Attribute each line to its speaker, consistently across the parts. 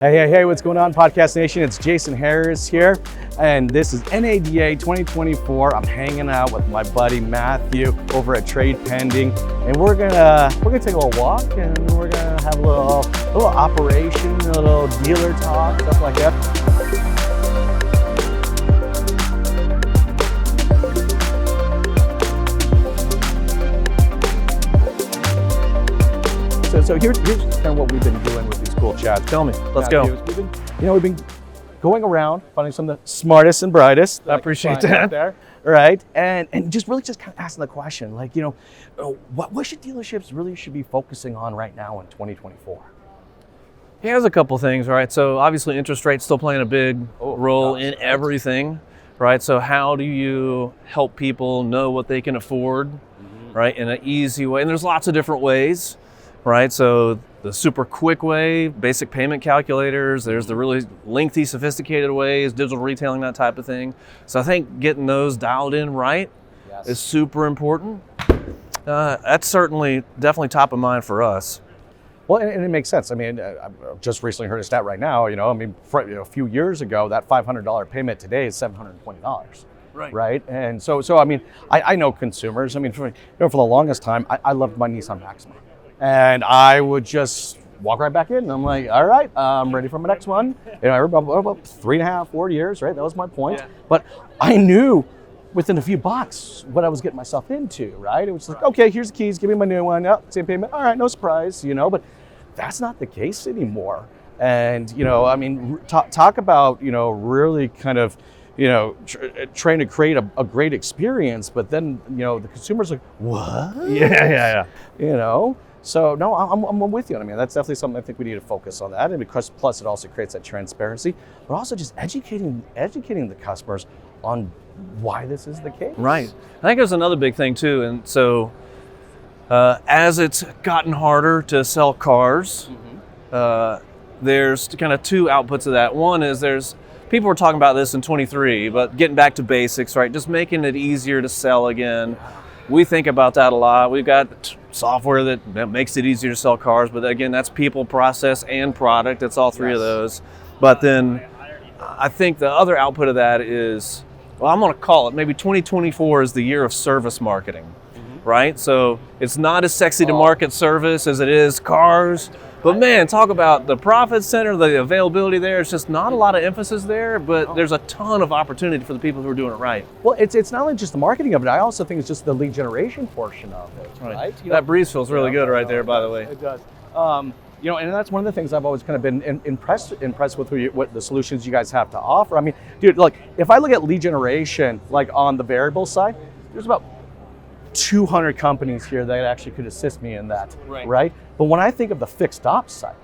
Speaker 1: Hey, what's going on, Podcast Nation? It's Jason Harris here, and this is NADA 2024. I'm hanging out with my buddy Matthew over at Trade Pending, and we're gonna take a little walk, and we're gonna have a little operation, a little dealer talk, stuff like that. So here's kind of what we've been doing with these cool chats.
Speaker 2: Tell me, let's go.
Speaker 1: We've been going around, finding some of the smartest and brightest.
Speaker 2: I appreciate that.
Speaker 1: There, right? And just kind of asking the question, what should dealerships really be focusing on right now in 2024?
Speaker 2: Here's a couple things, right? So obviously interest rates still playing a big role in everything, right? So how do you help people know what they can afford, right, in an easy way? And there's lots of different ways. Right, so the super quick way, basic payment calculators, there's the really lengthy, sophisticated ways, digital retailing, that type of thing. So I think getting those dialed in right is super important. That's definitely top of mind for us.
Speaker 1: Well, and it makes sense. I mean, I just recently heard a stat right now, a few years ago, that $500 payment today is $720. Right. And so I mean, I know consumers. I mean, for the longest time, I loved my Nissan Maxima. And I would just walk right back in. And I'm like, all right, I'm ready for my next one. About 3.5, 4 years, right? That was my point. Yeah. But I knew within a few bucks what I was getting myself into, right? It was like, okay, here's the keys, give me my new one. Oh, same payment. All right, no surprise, but that's not the case anymore. And, talk about, really kind of, trying to create a great experience, but then, the consumer's like, what?
Speaker 2: Yeah.
Speaker 1: So no, I'm with you. I mean, that's definitely something I think we need to focus on that, and because plus it also creates that transparency, but also just educating the customers on why this is the case.
Speaker 2: Right. I think there's another big thing too, and so as it's gotten harder to sell cars, there's kind of two outputs of that. One is people were talking about this in 23, but getting back to basics, right? Just making it easier to sell again. We think about that a lot. We've got software that makes it easier to sell cars, but again, that's people, process, and product. It's all three of those. But then I think the other output of that is, I'm going to call it, maybe 2024 is the year of service marketing, right? So it's not as sexy to market service as it is cars. But man, talk about the profit center, the availability there. It's just not a lot of emphasis there, but there's a ton of opportunity for the people who are doing it right.
Speaker 1: Well, it's not only just the marketing of it. I also think it's just the lead generation portion of it, right?
Speaker 2: That breeze feels really good right there, by the way.
Speaker 1: It does. And that's one of the things I've always kind of been impressed with what the solutions you guys have to offer. I mean, dude, if I look at lead generation, on the variable side, there's about 200 companies here that actually could assist me in that, right? But when I think of the fixed ops side,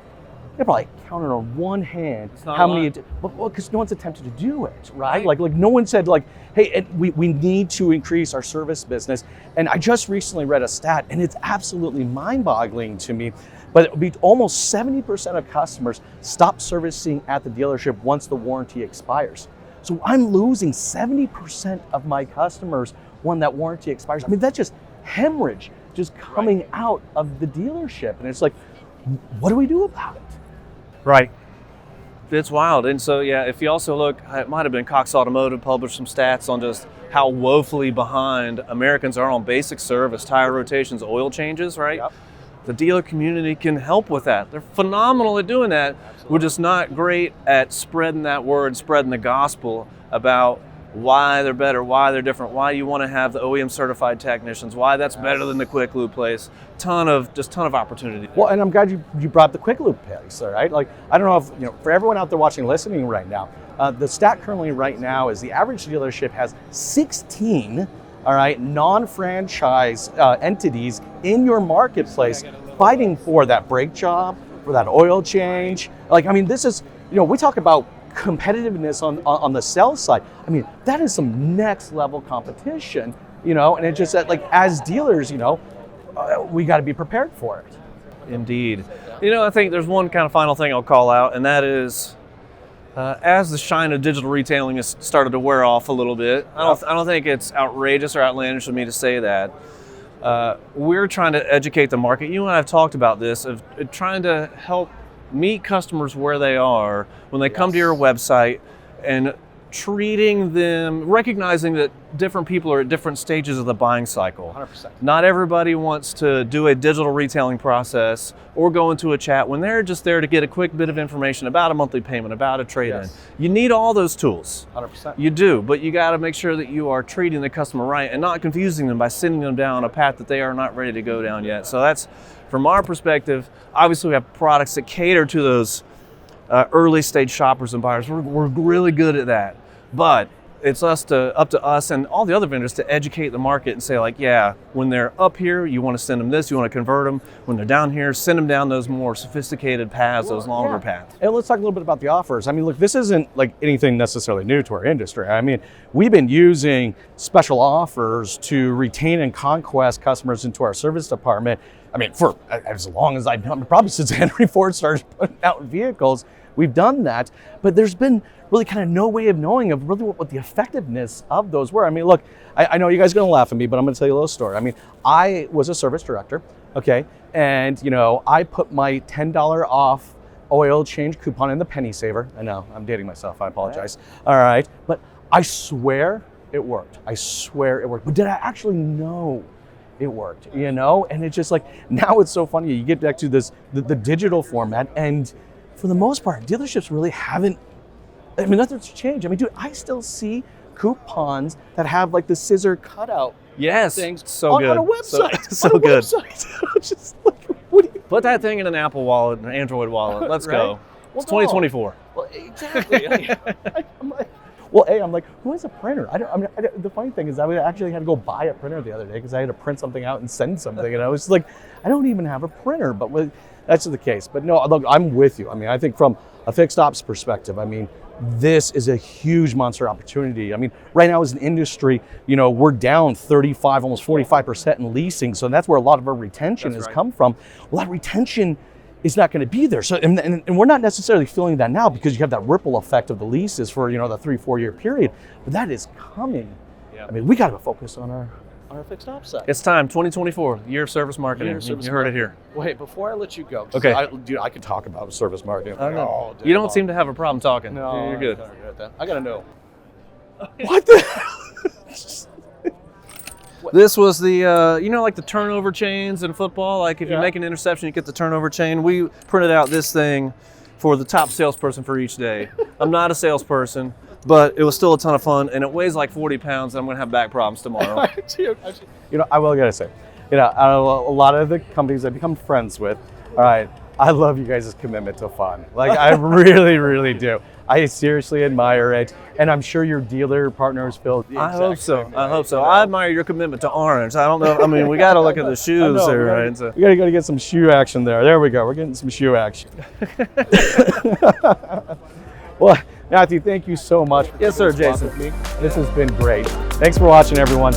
Speaker 1: they're probably counted on one hand how many, because no one's attempted to do it, right? Like no one said hey, we need to increase our service business. And I just recently read a stat, and it's absolutely mind-boggling to me, but it would be almost 70% of customers stop servicing at the dealership once the warranty expires. So I'm losing 70% of my customers when that warranty expires. I mean, that's just hemorrhage just coming out of the dealership. And it's like, what do we do about it?
Speaker 2: Right. It's wild. And so, if you also look, it might have been Cox Automotive published some stats on just how woefully behind Americans are on basic service, tire rotations, oil changes, right? Yep. The dealer community can help with that. They're phenomenal at doing that. Absolutely. We're just not great at spreading that word, spreading the gospel about why they're better, why they're different, why you want to have the OEM certified technicians, why that's better than the quick lube place. Ton of opportunity there.
Speaker 1: Well, and I'm glad you brought the quick lube place, right? I don't know if, for everyone out there watching and listening right now, the stat currently right now is the average dealership has 16, non-franchise entities in your marketplace fighting for that brake job, for that oil change. This is, we talk about competitiveness on the sales side. I mean, that is some next level competition, and it's just that as dealers, we got to be prepared for it.
Speaker 2: Indeed. I think there's one kind of final thing I'll call out, and that is as the shine of digital retailing has started to wear off a little bit, I don't think it's outrageous or outlandish of me to say that. We're trying to educate the market. You and I have talked about this, of trying to help meet customers where they are when they come to your website, and treating them, recognizing that different people are at different stages of the buying cycle.
Speaker 1: 100%.
Speaker 2: Not everybody wants to do a digital retailing process or go into a chat when they're just there to get a quick bit of information about a monthly payment, about a trade-in.
Speaker 1: Yes.
Speaker 2: You need all those tools.
Speaker 1: 100%.
Speaker 2: You do, but you got to make sure that you are treating the customer right and not confusing them by sending them down a path that they are not ready to go down yet. So that's, from our perspective, obviously we have products that cater to those early stage shoppers and buyers. We're really good at that. But it's up to us and all the other vendors to educate the market and say, like, yeah, when they're up here, you want to send them this, you want to convert them. When they're down here, send them down those more sophisticated paths, those longer paths.
Speaker 1: And let's talk a little bit about the offers. I mean, look, this isn't like anything necessarily new to our industry. I mean, we've been using special offers to retain and conquest customers into our service department. I mean, for as long as I've done, probably since Henry Ford started putting out vehicles, we've done that. But there's been really kind of no way of knowing of really what the effectiveness of those were. I mean, look, I know you guys are gonna laugh at me, but I'm gonna tell you a little story. I mean, I was a service director, okay? And I put my $10 off oil change coupon in the penny saver. I know, I'm dating myself, I apologize. All right, but I swear it worked. I swear it worked. But did I actually know it worked, And it's just like, now it's so funny. You get back to this, the digital format, and for the most part, dealerships really haven't, nothing's changed. I mean, dude, I still see coupons that have like the scissor cutout things
Speaker 2: so good.
Speaker 1: on a website.
Speaker 2: So good.
Speaker 1: Just like, what do you...
Speaker 2: Put that thing in an Apple wallet, an Android wallet. Let's
Speaker 1: Right?
Speaker 2: go.
Speaker 1: Well,
Speaker 2: It's 2024.
Speaker 1: Well, exactly. I'm like, well, I'm like, who has a printer? The funny thing is, I actually had to go buy a printer the other day because I had to print something out and send something, and I was like, I don't even have a printer. But that's the case. But no, look, I'm with you. I mean, I think from a fixed ops perspective, I mean, this is a huge monster opportunity. I mean, right now as an industry, we're down 35, almost 45% in leasing. So that's where a lot of our retention has come from. Well, that retention is not going to be there. So, and we're not necessarily feeling that now because you have that ripple effect of the leases for, the 3-4 year period, but that is coming. I mean, we got to focus on our fixed ops side.
Speaker 2: It's time, 2024, year of service marketing. You heard it here.
Speaker 1: Wait, before I let you go,
Speaker 2: okay.
Speaker 1: I could talk about service marketing.
Speaker 2: You don't seem to have a problem talking.
Speaker 1: No,
Speaker 2: you're good.
Speaker 1: I got to know. What the hell?
Speaker 2: This was the, like the turnover chains in football. Like if you make an interception, you get the turnover chain. We printed out this thing for the top salesperson for each day. I'm not a salesperson, but it was still a ton of fun, and it weighs like 40 pounds, and I'm going to have back problems tomorrow.
Speaker 1: I will gotta say, a lot of the companies I've become friends with, all right, I love you guys' commitment to fun. Like, I really, really do. I seriously admire it, and I'm sure your dealer partners feel the exact
Speaker 2: I hope so.
Speaker 1: same
Speaker 2: I
Speaker 1: way.
Speaker 2: hope so. I admire your commitment to orange. I don't know. I mean, we got to look at the shoes there, right? So.
Speaker 1: We got to go get some shoe action there. There we go. We're getting some shoe action. Well, Matthew, thank you so much.
Speaker 2: Yes, sir, Jason.
Speaker 1: This has been great. Thanks for watching, everyone.